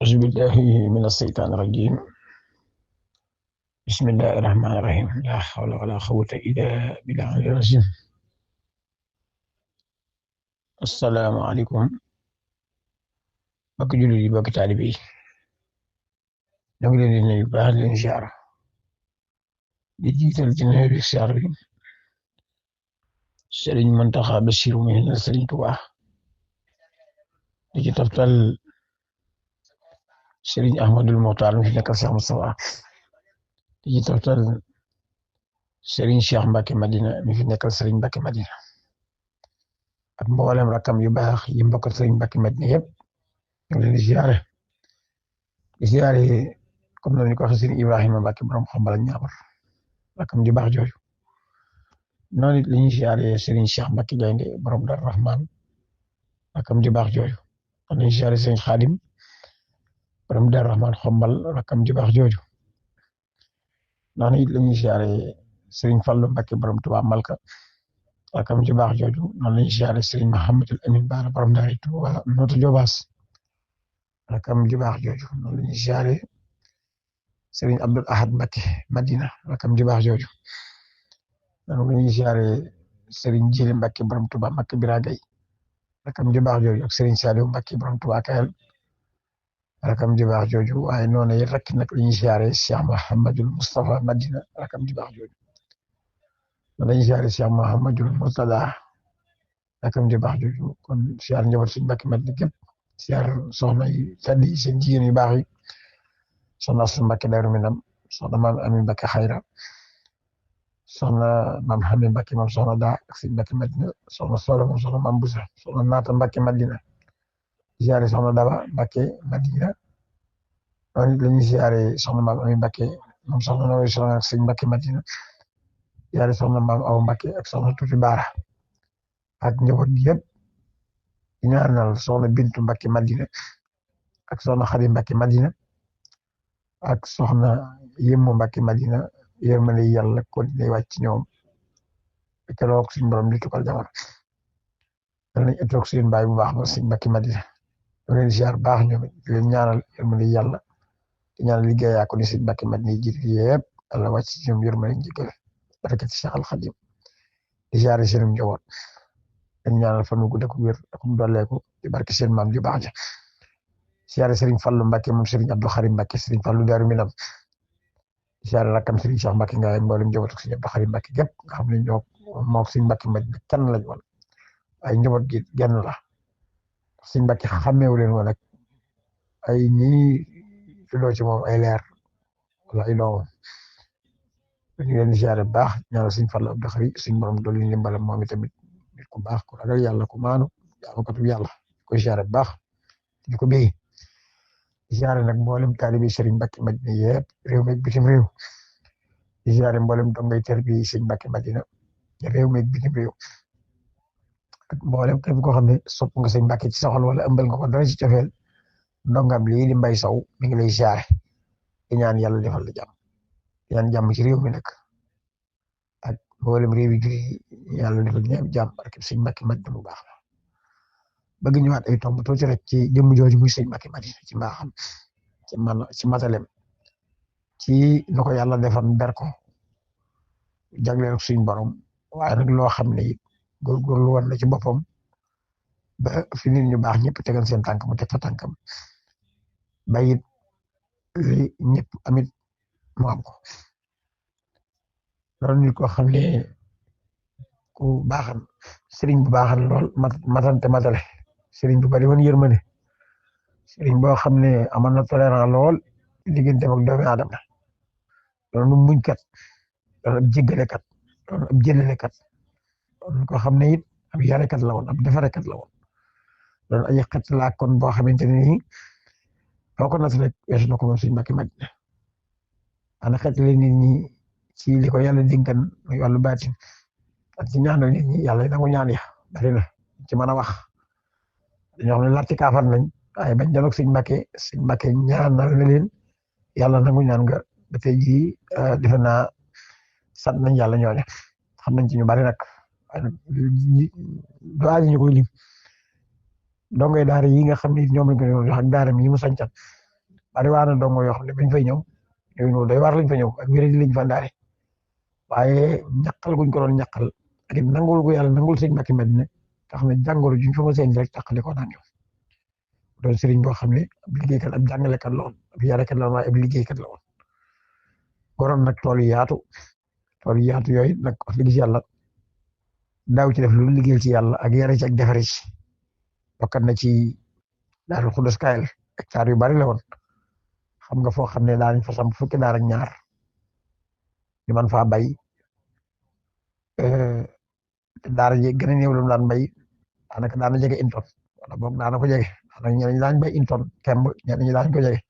أعوذ بالله من الشيطان الرجيم. بسم الله الرحمن الرحيم. لا حول ولا قوة إلا بالله العظيم. السلام عليكم mbokki jullit yi mbokki taalibe yi ñoo ngi leen di nuyu baax di leen ziar di jiital ci nuyu bi ziar bi Sëriñ Muntaxa Basiru mi na Sëriñ Tuubaa di ci toftal Sëriñ Ahmadul Muxtaar mi fi nekkal Cheikh Moustapha di ci toftal Sëriñ Cheikh Mbacke Madina mi fi nekkal Sëriñ Mbacke Madina ak mboolem rakam yu baax yi mbokkal Sëriñ Mbacke Madina yëpp ñu ngi leen di ziare comme noonu ñu ko waxee Sëriñ Ibrahima Mbacke borom Xombal ak Ñaabar rakam ju baax jooju noonu it la ñuy ziare Sëriñ Cheikh Mbacke Gaynde borom Dar Rahman rakam ju baax jooju noonu la ñuy ziare Sëriñ Xaadim borom Dar Rahman Xombal rakam ju baax jooju noonu it la ñuy ziare Sëriñ Fallu Mbacke borom Tuubaa Malka rakam ju baax jooju noonu la ñuy ziare Sëriñ Mahamadul Amin Baara borom Daari Tuubaa Nootu Jobaas rakam ju baax jooju noonu la ñuy ziare Sëriñ Abdul Ahad Mbacke Madina rakam ju baax jooju noonu la ñuy ziare Sëriñ Jili Mbacke borom Tuubaa Mbacke Bira Gay rakam ju baax jooju ak Sëriñ Saliou Mbacke borom Tuubaa Kayal rakam ju baax jooju waaye noonu it rek nag la ñuy ziare Cheikh Mouhamadul Moustapha Madina rakam ju baax jooju noonu la ñuy ziare Cheikh Mouhamadul Murtada rakam ju baax jooju kon ziar njaboot suñu Mbacke Madina gépp ziar soxna yi tedd yi seen jigéen yu baax yi soxna Astu Mbacke Daaru Minam soxna maam Ami Mbacke Xayra soxna maam Xami Mbacke moom soxna daa ak sëñ Mbacke Madina soxna Solo moom soxna maam Busa soxna Naata Mbacke Madina ziare soxna Daba Mbacke Madina noonu it la ñuy ziare soxna maam Ami Mbacke moom soxna Noor soxna ak sëñ Mbacke Madina ziare soxna maam Awa Mbacke ak soxna Tuuti Baara ak njaboot gi yëpp di ñaanal soxna Bintu Mbacke Madina ak soxna Xadi Mbacke Madina ak soxna Yemmu Mbacke Madina yërmande yàlla kon lay wàcc ci ñoom keroog suñu borom di tukkal jamono dal nañ etoog seen baay bu baax ba sëñ Mbacke Madina ñu leen ziar baax ñoom it di leen ñaanal yërmande yàlla di ñaanal liggéeyaa ko ni sëñ Mbacke Madina yi jiitu yëpp yàlla wàcc ci ñoom yërmande njëkkal barke ci Cheikh Al Khadim di ziare seen njaboot dañ ñaanal fan wu gudd ak wér ak mu dolleeku di barke seen maam ju baax ja ziare Serigne Fallou Mbacke moom Serigne Abdou Karim Mbacke Serigne Fallou Daaru Minam ziare rakam Serigne Cheikh Mbacke Ngaye mboolem njaboot ak Serigne Abdou Karim Mbacke gépp nga xam ne ñoo moom Serigne Mbacke Madina kenn lañ woon ay njaboot gi genn la Serigne Mbacke xàmmeewu leen woon ak ay ñi tuddoo ci moom ay leer wala ay doomam ñu leen di ziare bu baax ñaanal Serigne Fallou Abdou Karim suñu borom dolli ndimbalam moom itamit nit ku baax ku ragal yàlla ku maanu jaamukatu yàlla koy ziare bu baax di ko béy ziare nag mboolem taalibi Serigne Mbacke Madina yëpp réew mi ak bitim réew di ziare mboolem dongay ter bi Serigne Mbacke Madina réew mi ak bitim réew ak mboolem képp koo xam ne sopp nga Serigne Mbacke ci sa xol wala ëmbal nga ko dara ci cofeel ndongam lii di Mbay Sow mi ngi lay ziare di ñaan yàlla defal la jàmm di ñaan jàmm ci réew mi nag ak mboolem réew yi julli yàlla defal ñëpp jàmm barke Serigne Mbacke Madina bu baax bëgg ñëwaat ay tomb tuuti rek ci jëmm jooju muy Serigne Mbacke Madina ci mbaaxam ci matalem ci lu ko yàlla defal ber ko jagleel ak suñu borom waaye nag loo xam ne it góorgóorlu woon na ci boppam ba fi nit ñu baax ñëpp tegal seen tànk mu teg fa tànkam ba it li ñëpp amit mu am ko loolu nit koo xam ne ku baaxan sëriñ bu baaxan lool matante matale sëriñ bu bari woon yërmande sëriñ boo xam ne amoon na tolérant lool diggante ak doomi aadama doon muñ kat doon ab jéggalekat doon ab jëlalekat doon ko xam ne it ab yarekat la woon ab defarekat la woon doon ay xet laa kon boo xamante ne nii boo ko nat rek weesu na ko moom Serigne Mbacke Madina ana xet la nit ñi ci li ko yàlla dénkan muy wàllu baatin ak ci ñaanal nit ñi yàlla nangu ñaan ya bari na ci mën a wax dañoo xam ne latti kaafar nañ waaye bañ janoog Serigne Mbacke ñaanal na leen yàlla nangu ñaan nga ba tey jii defe naa sant nañ yàlla ñooñu xam nañ ci ñu bari nag doa ñu koy lim dongay daara yi nga xam ne ñoom lañ ko jox ak daara mi mu sancat bari waa na dongo yoo xam ne bañ fay ñëw ñëw doy waar lañ fa ñëw ak wér di lañ fa ndaare waaye ñaqal guñ ko doon ñaqal ak nangul gu yàlla nangul sëñ Mbàkke Madina tax na jàngoro juñ fa ma seen rek tàqali ko naan ñoom doon sëriñ boo xam ne ab liggéeykat ab jàngalekat la woon ab yarekat la woon waaye ab liggéeykat la woon goroon nag tool yu yaatu yooyu nag wax dëgg ci yàlla daaw ci def lu liggéeyal ci yàlla ak yare ci ak defare ci bokkat na ci Daaru Xudoos Kayel hectare yu bari la woon xam nga foo xam ne daanañ fa samp fukki daar ak ñaar ñu man faa bay daara ji gën a néew lu mu daan bay daanaka daana jege une tonne wala boog daana ko jege daanaka ñeneen ñi daañu bay une tonne kemb ñeneen ñi daañu ko jege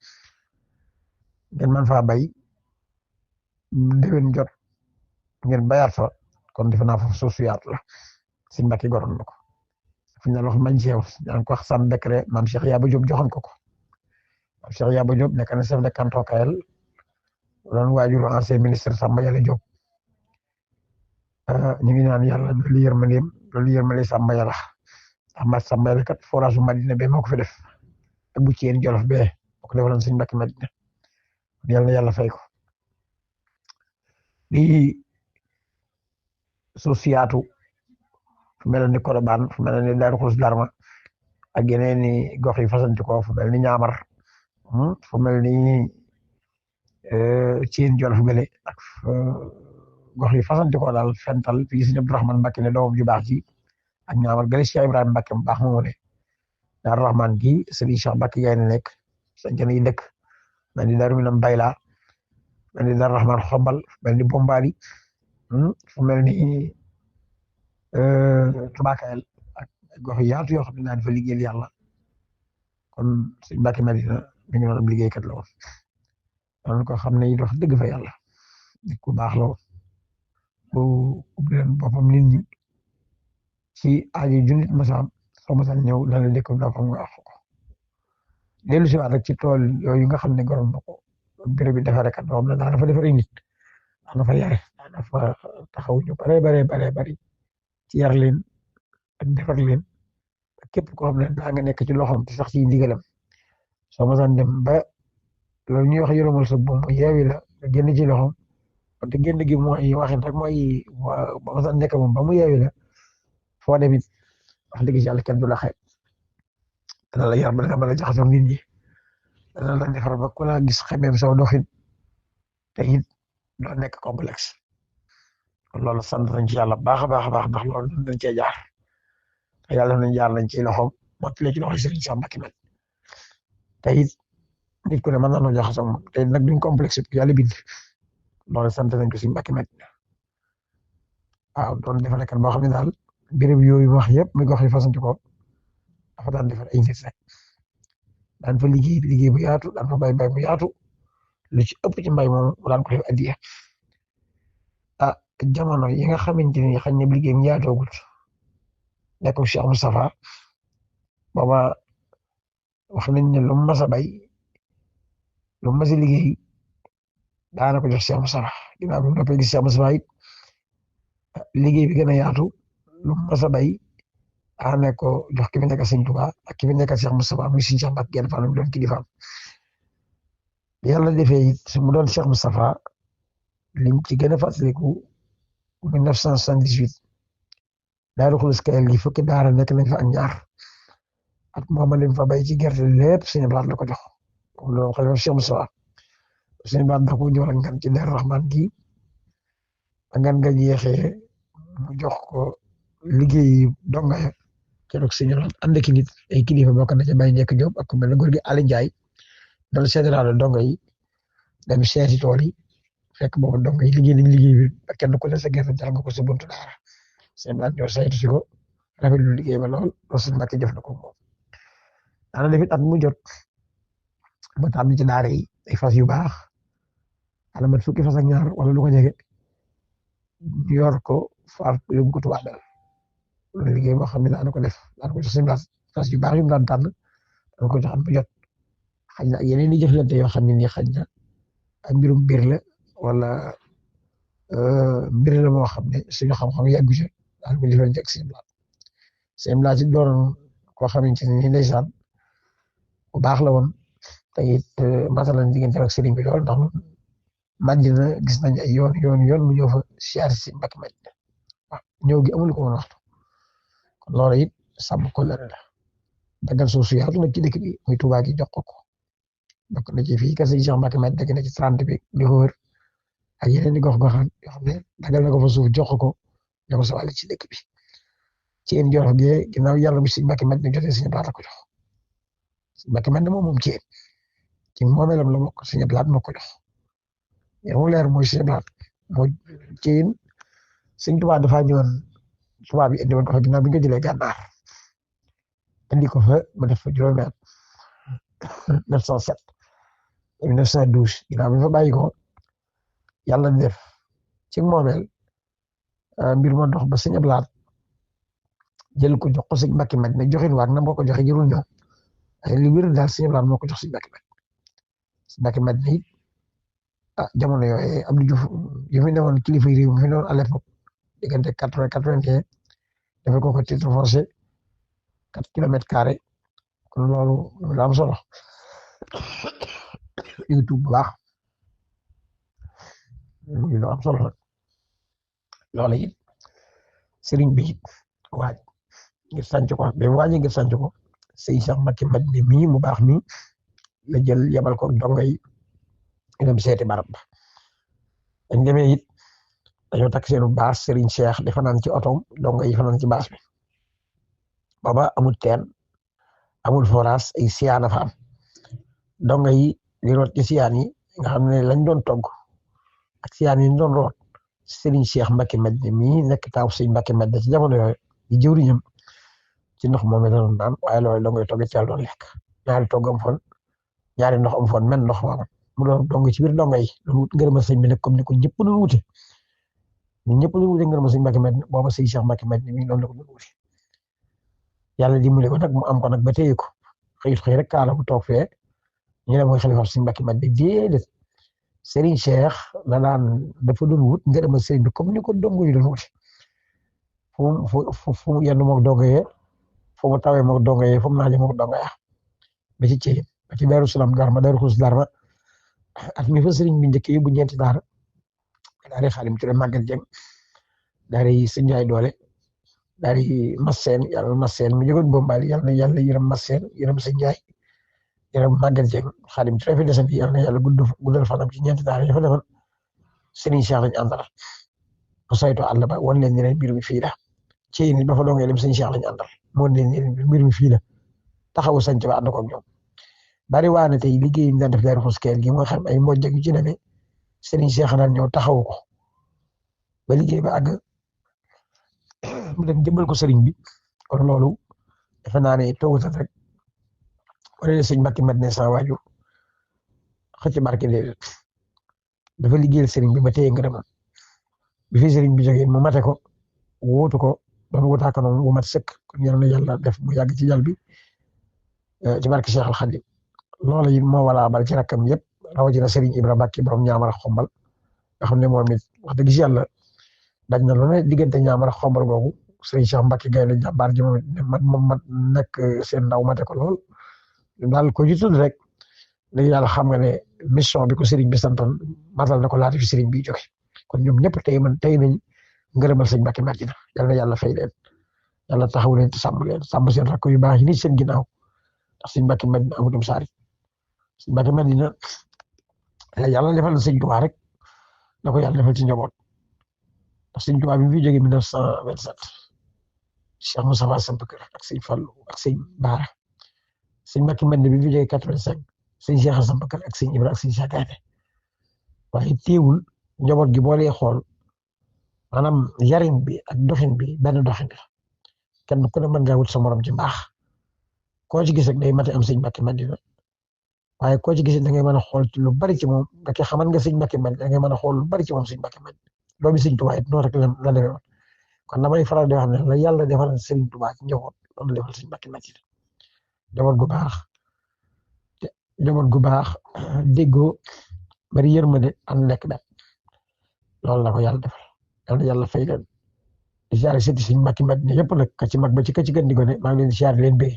ngeen man faa bay déwén jot ngeen bayaat fa kon defe naa foofu suuf su yaatu la si Mbàkke goroon na ko fi ñu la wax mañ ceew daan ko wax sam décret maam Cheikh Yaba Diop joxoon ko maam Cheikh Yaba Diop nekk na chef de canton Kayel doon waajuru ancien ministre Samba Yàlla Diop ñu ngi naan yàlla dolli yërmande Samba Yàlla Ahmad Samba Yàlla kat forage bu Madina be moo ko fi def ak bu ci yéen Jolof be moo ko defaloon sëñ Mbàkke Madina yàlla na yàlla fay ko lii suuf si yaatu fu mel ni Colobane fu mel ni Daaru Xudoos Darma ak yeneen i gox yi fasanti ko fu mel ni Ñaamar fu mel ni Thiène Jolof bele ak gox yi fasanti ko daal fental fii Sëñ Abdu Rahmaan Mbàkke ne doomam ju baax ji ak Ñaamar gële Cheikh Ibrahima Mbàkke mu baax moomu ne Daaru Rahmaan gi Sëriñ Cheikh Mbàkke yaay na nekk sañcan yi dëkk mel ni Daaru Minam Bayla mel ni Daaru Rahmaan Xombal mel ni Bombali fu mel ni Touba Kayel ak gox yi yaatu yoo xam ne daan fa liggéeyal yàlla kon Sëñ Mbàkke Madina mi ngi doon am liggéeykat la woon doon ko xam ne it wax dëgg fa yàlla nit ku baax la woon bu ubbi leen boppam nit ñi ci aajo junit masaam soo masaan ñëw dana dëkk boppam nga wax ko dellu si waat rek ci tool yooyu nga xam ne goroon na ko béréb bi defarekat boo xam ne daana fa defaree nit daana fa yare daana fa taxaw ñu bare bari ci yar leen ak defar leen ak képp koo xam ne daa nga nekk ci loxoom te sax ci ndigalam soo masaan dem ba loolu ñuy wax yoromal sa boom yeewi la nga génn ci loxoom te génn gi mooy waxin rek mooy ba masaan nekk moom ba mu yeewi la foo dem it wax dëgg ci yàlla kenn du la xeeb dana la yar ba nga mën a jaxasoo nit ñi dana la defar ba ku la gis xemeem saw doxin te it doo nekk complexe kon loolu sant nañ ci yàlla baax a baax ndax loolu dañ cee jaar te yàlla nañ ci loxoom mottali ci loxo Sëriñ Cheikh Mbàkke Madina te it nit ku ne mën nañoo jaxasoo moom te nag duñ complexe yàlla bind loolu sant nañ ko si Mbàkke Madina waaw doon defarekat boo xam ne daal béréb yooyu wax yëpp muy gox yi fasanti ko dafa daan defar ay nit rek daan fa liggéey bu yaatu daan fa bay bu yaatu lu ci ëpp ci mbay moom mu daan ko def addiya jamono yi nga xamante ni xañ na liggéey mi yaatoogut nekk Cheikh Moustapha booba wax nañ ne lu mu mas a bay lu mu mas a liggéey daana ko jox Cheikh Moustapha ginnaaw bi mu noppee gis Cheikh Moustapha it liggéey bi gën a yaatu lu mu mas a bay daana ko jox ki fi nekk Sëñ Tuubaa ak ki fi nekk Cheikh Moustapha muy Sëñ Cheikh Mbàkke genn fa mu doon kilifaam yàlla defee it mu doon Cheikh Moustapha liñ ci gën a fàttaliku 1978 Daaru Xudoos Kayel gi fukki daara nekk nañ fa ak ñaar at moom lim fa bay ci gerte lépp Sëñ Blaat la ko jox moom la ko jox Cheikh Moustapha Sëñ Blaat da ko ñëw ak ngan ci Daaru Rahmaan gi ngan nga jeexee mu jox ko liggéey donga ya keroog Sëñ Blaat ànd ki nit ay kilifa bokk na ca Baye Njekk Jóob ak ku mel ne góor gi Aliou Ndiaye dal seetalaale donga yi dem seeti tool yi fekk boobu donga yi liggéey nañ liggéey bi ba kenn ku ne sa gerte jàng nga ko sa buntu daara Sëñ Blaat ñoo saytu si ko rafetlu liggéey ba lool loolu Sëñ Mbàkke jëf na ko moom daana def it at mu jot ba tànn ci daara yi ay fas yu baax ala mat fukki fas ak ñaar wala lu ko jege yor ko faar yóbbu ko Tuubaa daal loolu liggéey boo xam ne daana ko def daana ko jox Sëñ Blaat fas yu baax yu mu daan tànn daana ko jox at mu jot xañ na yeneen i jëflante yoo xam ne nii xañ na ak mbirum biir la wala mbir la moo xam ne suñu xam-xam yàggu ci daal ko jëflante ak Sëñ Blaat it doon koo xamante ne nii ndeysaan bu baax la woon te it masalan diggante ak sëriñ bi lool ndax Madina gis nañ ay yoon mu ñëw fa siyaare si Mbàkke Madina waaw ñëw gi amul ko woon waxtu kon loolu it sàmm ko la daggal suuf si yaatu nag ci dëkk bi muy Tuubaa gi jox ko bokk na ci fii kese Cheikh Mbacke Madina dëkk na ci 30 bi di ko wër ak yeneen i gox-goxaan yoo xam ne dagal na ko fa suuf jox ko ne ko sa wàll ci dëkk bi ci yéen Jolof gi ginnaaw yàlla bi si Mbacke Madina jotee Sëñ Blaat ko jox Sëñ Mbacke Madina moom ci moomeelam la bokk Sëñ Blaat moo ko jox yow mu leer mooy Sëñ Blaat mooy ci yéen Sëñ Tuubaa dafa ñëwoon tubaab bi indi woon ko fa ginnaaw bi nga jëlee gànnaar indi ko fa mu def fa juróomi at 907 1912 ginnaaw bi fa bàyyi ko yàlla def ci moomeel mbir ma dox ba Sëñ Blaat jël ko jox ko Sëñ Mbacke Madina joxin waag na moo ko joxe jërul ñëw ay li wér daal Sëñ Blaat moo ko jox Sëñ Mbacke Madina Sëñ Mbacke Madina it jamono yooyu Abdou Diouf yu fi newoon kilifa réew mi fi newoon à l'époque diggante 80-81 dafa ko titre foncier 4 km². kon loolu lu am solo YouTube bu baax lu am solo loolu it sëriñ bi it waaj ngir sànc ko ba waaj ngir sànc ko Sëñ Cheikh Mbacke Madina mii mu baax mi la jël yabal ko donga yi dem seeti barab ba dañ demee it dañoo takk seenu baas Sëriñ Cheikh di fanaan ci otoom donga yi fanaan ci baas bi booba amul teen amul forage ay siyaana fa am donga yi di root ci siyaan yi nga xam ne lañ doon togg ak siyaan yi ñu doon root Sëriñ Cheikh Mbacke Madina mii nekk taaw Sëñ Mbacke Madina ci jamono yooyu di jëwriñam ci ndox moom la doon naan waaye loolu donga yi togg ci yàlla doon lekk ñaari togg am fon ñaari ndox am fon men ndox am mu doon dong ci biir donga yi doon wut ngërëmal sëñ bi nag comme ni ko ñëpp doon wute ni ñëpp doon wute ngërëmal Sëñ Mbacke Madina booba Sëñ Cheikh Mbacke Madina mii noonu la ko doon wute yàlla dimbali ko nag mu am ko nag ba téye ko xëy rek kaala bu toog fee ñu ne mooy xalifa Sëñ Mbacke Madina déedéet Serigne Cheikh la daan dafa doon wut ngërëmal sëñ bi comme ni ko dongo yi doon wute fu mu yenn moog dongo yee fu mu tawee moog dongo yee fu mu naaje moog dongo yaa ba ci Thiel ba ci Daaru Salaam Darma Daaru Xus Darma at mi fa Serigne bi njëkk yóbbu ñeenti daara daari Xaadim Ture Maguette Dieng daari Sëñ Njaay Doole daari Massène yàlla Massène mu jógoon Bombali yàlla na yàlla yërëm Massène yërëm Sëñ Njaay yërëm Maguette Dieng Xaadim Ture fi desandi yàlla na yàlla guddal fanam ci ñeenti daara yi fa defoon Serigne Cheikh lañ àndal bu saytu àll ba wan leen ne mbir mi fii la ci nit ba fa doon dem Sëñ Cheikh lañ àndal moo leen ne mbir mi fii la taxawu sanc ba ànd ko ak ñoom bari waa ne tey liggéey yi ñu daan def Daaru Xuus Keel gi moo xam ay mojj yu ci demee Serigne Cheikh naan ñëw taxawu ko ba liggéey ba àgg mu dem jëmbal ko Serigne bi kon loolu defe naa ne toogutat rek wala ne Sëñ Mbacke Madina sa waajur xëcc barke déedéet dafa liggéeyal Serigne bi ba téye ngërëmam bi fi Serigne bi jógee mu mate ko wóotu ko doon wutaaka noonu bu mat sëkk kon yal na yàlla def mu yàgg ci jàll bi ci barke Cheikh Al Khadim loolu it moo wala bal ci rakkam yëpp rawatina Serigne Ibra Mbacke borom ñaamara xombal nga xam ne moom it wax dëgg si yàlla daj na lu ne diggante ñaamara xombal googu Serigne Cheikh Mbacke Gaynde jàmbaar ji moom nekk seen ndaw mate ko lool daal ko ci tudd rek léegi yàlla xam nga ne mission bi ko Serigne bi santoon matal na ko laata fi Serigne bi jóge kon ñoom ñëpp tey nañ ngërëmal Sëñ Mbacke Madina yal na yàlla fay leen yàlla taxaw leen te sàmm seen rakk yu baax yi ni seen ginnaaw ndax Sëñ Mbacke Madina amutum saari Sëñ Mbacke Madina yàlla defal na Sëñ Tuubaa rek na ko yàlla defal ci njaboot ndax Sëñ Tuubaa bi mu fi jógee 1927 Cheikh Moustapha samp kër ak Sëñ Fallu ak Sëñ Baara Sëñ Mbacke Madina bi mu fi jógee 85 Sëñ Cheikh samp kër ak Sëñ Ibra ak Sëñ Cheikh Gaynde waaye teewul njaboot gi boo dee xool maanaam yarin bi ak doxin bi benn doxin la kenn ku ne mën ngaa wut sa morom ci mbaax koo ci gis rek day mate am Sëñ Mbacke Madina waaye koo ci gis da ngay mën a xool lu bari ci moom nga xamal nga Sëñ Mbacke Madina da ngay mën a xool lu bari ci moom Sëñ Mbacke Madina doomi Sëñ Tuubaa it noonu rek la demee woon kon damay faral di wax ne la yàlla defal Sëñ Tuubaa ci njaboot loolu defal Sëñ Mbacke Madina njaboot gu baax déggoo bari yërmande am nekk benn loolu la ko yàlla defal yàlla yàlla fay leen di siyaare sëti Sëñ Mbacke Madina yëpp nag ka ci mag ba ci ka ci gën di gone maa ngi leen di siyaare leen bëgg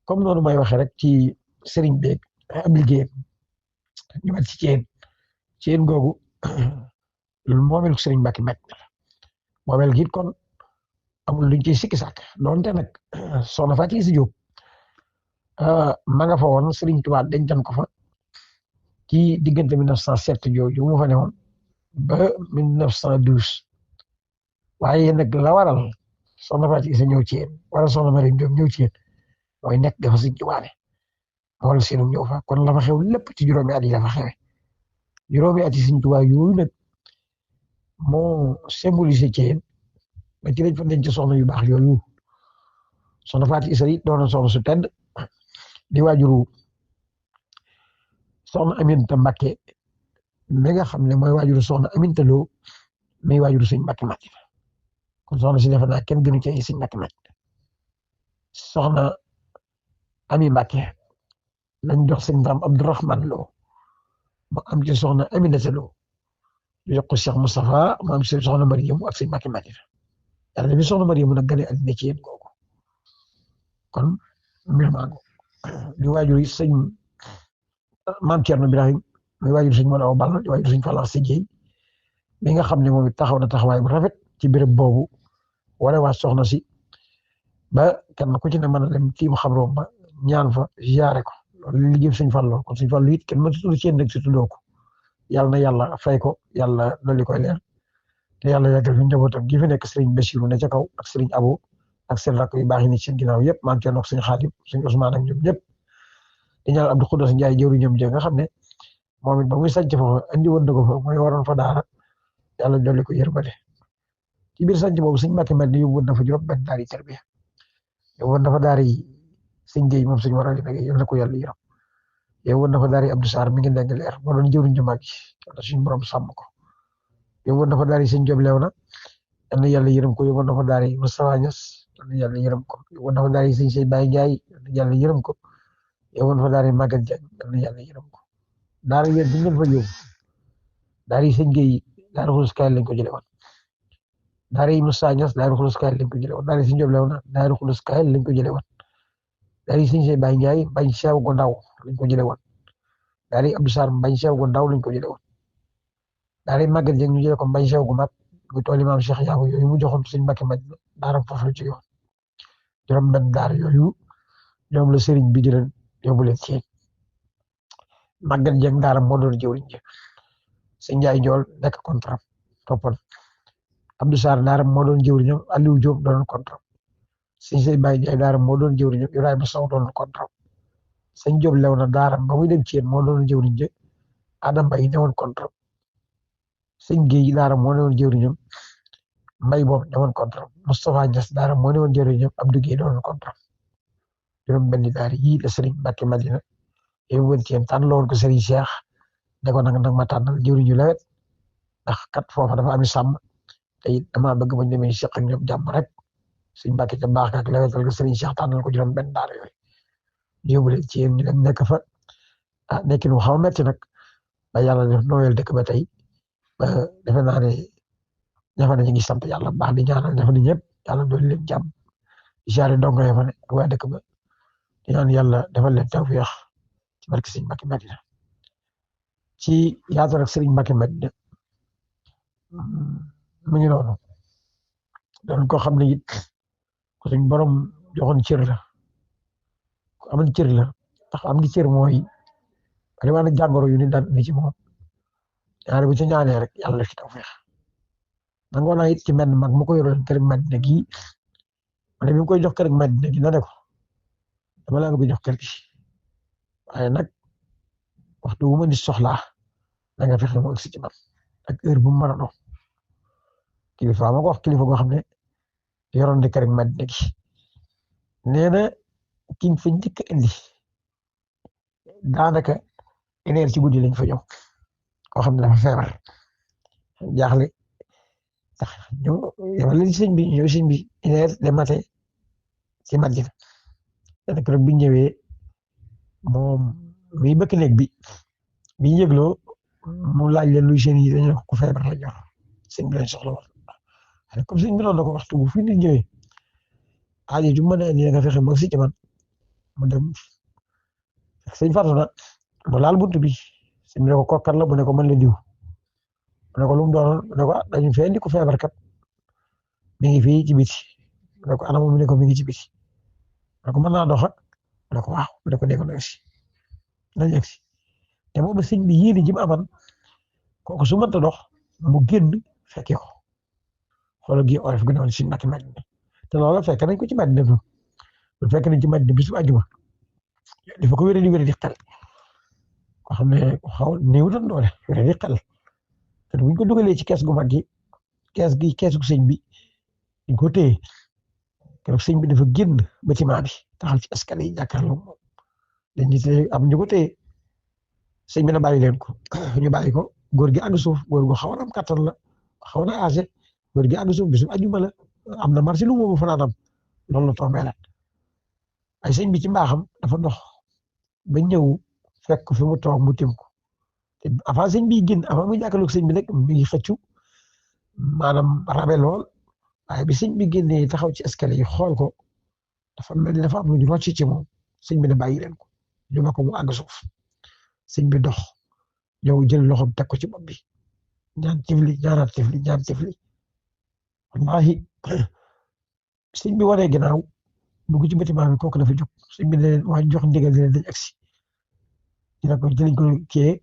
comme noonu may waxee rek ci Serigne beeg ab liggéeyam ñu mat ci ceen googu moomeel ko sëriñ Mbacke Madina moomeel gi kon amul luñ ciy sikki sàkk donte nag soxna Fatou Issa Diop ma nga fa woon sëriñ Tuubaa dencan ko fa ci diggante 1907 jooju mu fa ne woon ba 1912 waaye nag la waral soxna Fatou Issa ñëw ci yéen wala soxna Mariam Diop ñëw ci yéen mooy nekk dafa sëriñ Tuubaa ne wala seenu ñëw fa kon la fa xew lépp ci juróomi at yi la fa xewe juróomi at yi sëriñ Tuubaa yooyu nag moo symbolisé ci yéen ba ci lañ fa denc soxna yu baax yooyu soxna Fatou Issa it doon soxna su tedd di waajuru soxna Aminta Mbacke mi nga xam ne mooy waajuru soxna Aminta Lo mi waajuru sëñ Mbacke Madina kon soxna si defe naa kenn gënu ci sëñ Mbacke Madina soxna Ami Mbacke lañ jox sëñ Dame Abdourahmane Lo mu am ci soxna Aminata Lo ñu jox ko Cheikh Moustapha mu am ci soxna Mariam ak sëñ Mbacke Madina yàlla bi soxna Mariam nag gane àddina ci yéen googu kon mbir maa ngi di waajur yi sëñ Maam Thierno Birahim muy waajur sëñ Mawla Balla di waajur sëñ Fallou Seye mi nga xam ne moom it taxaw na taxawaay bu rafet ci béréb boobu wala waa soxna si ba kenn ku ci ne mën a dem tiim xabroom ba ñaan fa ziyaare ko loolu liggéey sëñ Fallou kon sëñ Fallou it kenn mën si tudd ci yéen rek si tuddoo ko yàlla na yàlla fay ko yàlla dolli koy leer te yàlla yàggal fi njabootam gi fi nekk Serigne Bassirou ne ca kaw ak Serigne Abo ak seen rakk yu baax yi ni seen ginnaaw yëpp Maam Thierno ak sëñ Xaadim sëñ Ousmane ak ñoom ñëpp di ñaanal Abdou Khoudoss Ndiaye jëwriñam ja nga xam ne moom it ba muy sànc foofu andi woon na ko fa mooy waroon fa daara yàlla dolli ko yërmande ci biir sànc boobu sëñ Mbacke Madina yóbbu woon na fa juróom benn daara yi tarbiya yóbbu woon na fa daara yi sëñ Gueye moom sëñ Mor Ali nag yal na ko yàlla yërëm yóbbu woon na fa daara yi Abdou Sarr mi ngi nekk leer moo doon jëwriñ ju mag ji yàlla suñu borom sàmm ko yóbbu woon na fa daara yi sëñ Diop Léona yal na yàlla yërëm ko yóbbu woon na fa daara yi Moustapha Niass yal na yàlla yërëm ko yóbbu woon na fa daara yi sëñ Sey Baye Ndiaye yal na yàlla yërëm ko yóbbu woon na fa daara yi Maguette Diagne yal na yàlla yërëm ko daara yéen bu ngeen fa yóbbu daara yi sëñ Gueye daara Xulus Kaay lañ ko jëlee woon daara yi Moussa Niass daara Xulus Kaay lañ ko jëlee woon daara yi sëñ Diop Léona daara Xulus Kaay lañ ko jëlee woon daara yi sëñ Sey Baye Ndiaye Bañ Seew gu ndaw lañ ko jëlee woon daara yi Abdou Sarr Bañ Seew gu ndaw lañ ko jëlee woon daara yi Maguette Diagne ñu jëlee ko Bañ Seew gu mag muy tool yi maam Cheikh Yaabu yooyu mu joxoon sëñ Mbacke Madina daara foofu la ci yoon juróom benn daara yooyu ñoom la sëriñ bi jëleen yóbbu leen ci Maguette Diagne daara moo doon jëwriñ ji sëñ Ndiaye Ndiol nekk contrat toppoon Abdou Sarr daara moo doon jëwriñam Aliou Diop doon contrat sëñ Sey Baye Ndiaye daara moo doon jëwriñam Ibrahima Sow doon contrat sëñ Diop Léona daara ba muy dem ci yéen moo doon jëwriñ ji Adam Mbaye newoon contrat sëñ Gueye daara moo newoon jëwriñam Mbaye boobu newoon contrat Moustapha Niass daara moo newoon jëwriñam Abdou Gueye doon contrat juróom benn daara yii la sëriñ Mbacke Madina yow woon ci yéen tànn lool ko sëriñ Cheikh ne ko nag ma tànnal jëwriñu lewet ndax kat foofa dafa am sàmm te it dama bëgg bañ demee Cheikh ak ñoom jàmm rek suñ Mbacke ca baax ak lewetal ko sëriñ Cheikh tànnal ko juróom benn daara yooyu yóbbu leen ci yéen ñu dem nekk fa ah nekkin wu xaw a metti nag ba yàlla def nooyal dëkk ba tey ba defe naa ne ñafa ne ñu ngi sant yàlla baax di ñaanal ñafa ne ñëpp yàlla doon leen jàmm jaare ndongo ya fa ne ak waa dëkk ba di ñaan yàlla defal leen tawfeex ci barke sëriñ Mbacke Madina ci yaatal ak sëriñ Mbacke Madina mu ngi noonu doon ko xam ne it ko suñ borom joxoon cër la ko amoon cër la tax am di cër mooy bari waa na jàngoro yu ni daan ni ci moom ñaare bu ci ñaanee rek yàlla def ci tawfeex nangoo naa it ci menn mag mu ko yoroon kër Madina gi ma ne bi mu koy jox kër Madina gi na ne ko dama laa bëgg jox kër gi waaye nag waxtu wu ma di soxlaa da nga fexe mu agsi ci man ak heure bu mu mën a doon kilifa ma ko wax kilifa goo xam ne yoroon di kër Madina gi nee na kiñ fa njëkk a indi daanaka une heure ci guddi lañ fa ñëw koo xam ne dafa feebar jaaxle tax ñu yow li sëñ bi ñëw sëñ bi une heure de matin ci Madina daanaka rek bi ñëwee moom muy bëkk néeg bi ñu yëgloo mu laaj leen luy seen yi dañu ko feebar la jox sëñ bi lañ soxla woon comme sëñ bi noonu la ko waxtu bu fi nit ñëwee aajo ju mën a indi nga fexe ba si ci man mu dem sëñ Fatou na mu laal buntu bi sëñ bi ne ko kokkan la mu ne ko mën la diw mu ne ko lu mu doon mu ne ko dañu fee indi ko feebar kat mi ngi fii ci biti mu ne ko anam mu ne ko mi ngi ci biti mu ne ko mën naa dox mu ne ko waaw mu ne ko dégg nga si nañ egg si te boobu sëñ bi yéene ji mu aman kooku su mënta dox mu génn fekke ko xoolal gi oyof gi noonu si Mbàkke Madina te loolu fekk nañ ko ci Madina bu fekk nañ ci Madina bisu àjjuma dafa ko wéré di xel ko xam ne xaw néew doon doole wéré di xel te buñ ko dugalee ci kees gu mag gi keesu sëñ bi ñu ko téye keroog sëñ bi dafa génn bâtiment bi taxaw ci escalier yi jàkkaarloo moom dañuy téye am ñu ko téye sëñ bi na bàyyi leen ko ñu bàyyi ko góor gi àgg suuf góor gu xaw na am kattan la xaw na âgé góor gi àgg suuf bisu àjjuma la am na marché lu mu fanaanam loolu la tombé la ay sëñ bi ci mbaaxam dafa dox ba ñëw fekk fi mu toog mu tim ko te avant sëñ bi génn avant muy jàkkaarloog sëñ bi nag mi ngi xëccu maanaam rabe lool waaye bi sëñ bi génnee taxaw ci escalier yi xool ko dafa mel ni dafa am lu ñu rocc ci moom sëñ bi ne bàyyi leen ko ñu ba ko mu àgg suuf sëñ bi dox ñëw jël loxoom teg ko ci bopp bi ñaan tifli ñaanaat tifli ñaan tifli wallahi sëñ bi waree ginnaaw dugg ci bâtiment bi kooku dafa jóg sëñ bi ne leen waa jox ndigal leen dañ agsi dina ko jëliñ ko kii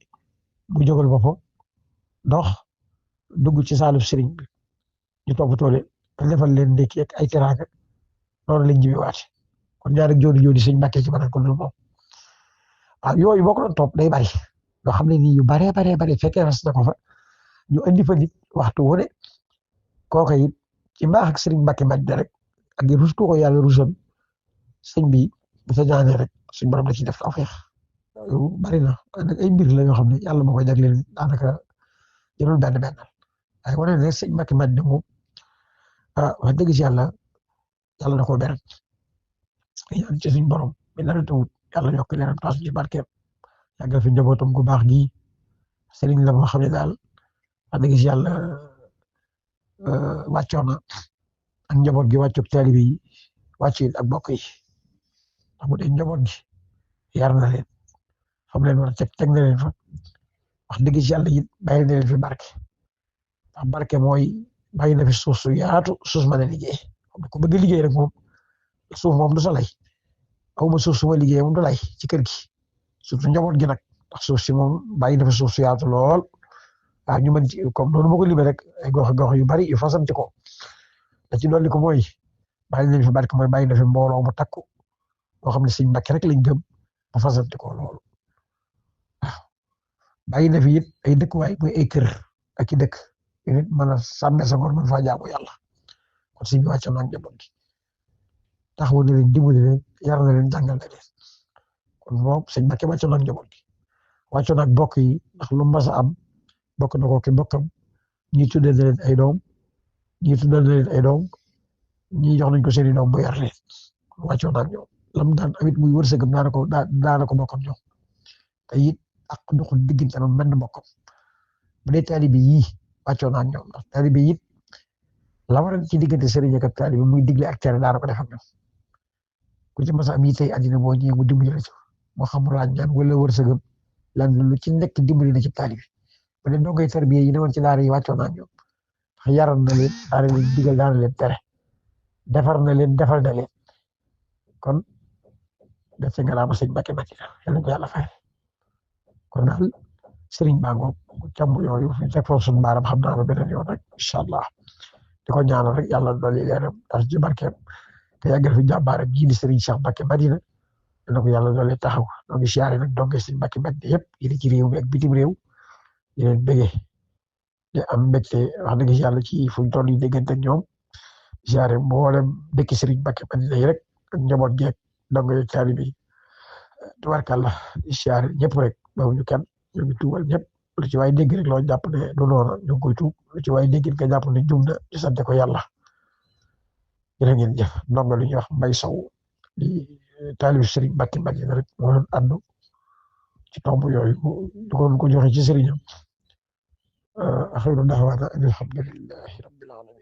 mu jógal boppam dox dugg ci saalu sëriñ bi ñu toppatoo leen defal leen ndekki ak ay teraanga noonu lañ ñibbi waate kon ñaari jooni sëñ Mbàkke ci banaan ko dul moom waaw yooyu boo ko doon topp day bari yoo xam ne nii yu baree fekkee ras na ko fa ñu andi fa nit waxtu wu ne kooka it ci mbaax ak sëriñ Mbàkke Madina rek ak rus ko yàlla rusam sëñ bi bu sa ñaanee rek suñ borom da ciy def tawfeex bari na nag ay mbir la yoo xam ne yàlla moo koy jagleel daanaka jëlul benn waaye wane ne sëñ Mbàkke Madina moom wax dëgg si yàlla da koo beral ñaan ci suñ borom mi la tawut yàlla yokk leeram taas ci barkeem yàggal fi njabootam gu baax gi sëriñ la moo xam ne daal wax dëgg si yàlla wàccoon na ak njaboot gi wàccoog taalibe yi wàcc ak bokk yi ndax bu dee njaboot gi yar na leen fam leen war a teg na leen fa wax dëgg si yàlla it bàyyi na leen fi barke ndax barke mooy bàyyi na fi suuf su yaatu suuf mën a liggéey ku bëgg liggéey rek moom suuf moom du sa lay aw ma suuf su ma liggéey moom du lay ci kër gi surtout njaboot gi nag ndax suuf si moom bàyyi na fi suuf su yaatu lool waaw ñu mën ci comme noonu ma ko limee rek ay gox yu bari yu fasanti ko da ci dolli ko mooy bàyyi na fi barke mooy bàyyi na fi mbooloo mu takku boo xam ne sëñ Mbàkke rek lañ gëm ba fasanti ko loolu waaw bàyyi na fi it ay dëkkuwaay muy ay kër ak i dëkk yu nit mën a sàmme sa ngor mën faa jaamu yàlla kon sëñ bi wàccoon na ak njaboot gi taxawu na leen dimbali leen yar na leen jàngal na leen kon moom sëñ Mbàkke wàccoon na ak njaboot gi wàccoon na ak bokk yi ndax lu mas a am bokk na ko ki bokkam ñii tuddee na leen ay doom ñii tuddee na leen ay doom ñii jox nañ ko seeni doom bu yar leen wàccoon na ak ñoom lam daan amit muy wërsëgam daana ko bokkam ñoom te it ak doxul diggante am mel bokkam bu dee taalibe yi wàccoon na ak ñoom ndax taalibe it la waral ci diggante sëriñ ak taalibe muy digle ak tere daana ko def ak ñoom ku ci mas a am yi tey àddina boo ñëwee mu dimbali la ci moo xam laaj ñaan wala wërsëgam lan lu ci nekk dimbali na ci taalibe bu dee ndongoy tarbiya yi ne woon ci daara yi wàccoon na ak ñoom ndax yaral na leen daana leen digal daana leen tere defar na leen defal na leen kon def ci ngalaama sëñ Mbàkke Madina yàlla ko yàlla fay kon daal sëriñ baa ngoog càmb yooyu fi teg foofu suñu baaram xam naa ba beneen yoon rek incha allah di ko ñaanal rek yàlla dolli leeram tas ci barkeem te yàggal fi jàmbaaram ji di sëriñ Cheikh Mbàkke Madina dina ko yàlla dolli taxaw ñoo ngi siyaare nag donge sëñ Mbàkke Madina yëpp yi ci réew mi ak bitim réew di leen bëggee di am mbégte wax dëgg yàlla ci fuñ toll yi déggante ak ñoom siyaare mboolem dëkk sëriñ Mbàkke Madina yi rek ak njaboot geek donge yeeg taalibe yi tubarkàlla di siyaare ñëpp rek bawuñu kenn ñoo ngi tuubal ñëpp lu ci waay dégg rek loo jàpp ne du noonu ñu ngi koy tuub lu ci waay dégg nga jàpp ne jum na ci sante ko yàlla jërë ngeen jëf ndongo lu ñuy wax Mbay Sow di taalibe sëriñ Mbàkke Madina rek moo doon addu ci tomb yooyu du ko joxe ci sëriñam axiru da'waana alhamdulillahi rabbil alamin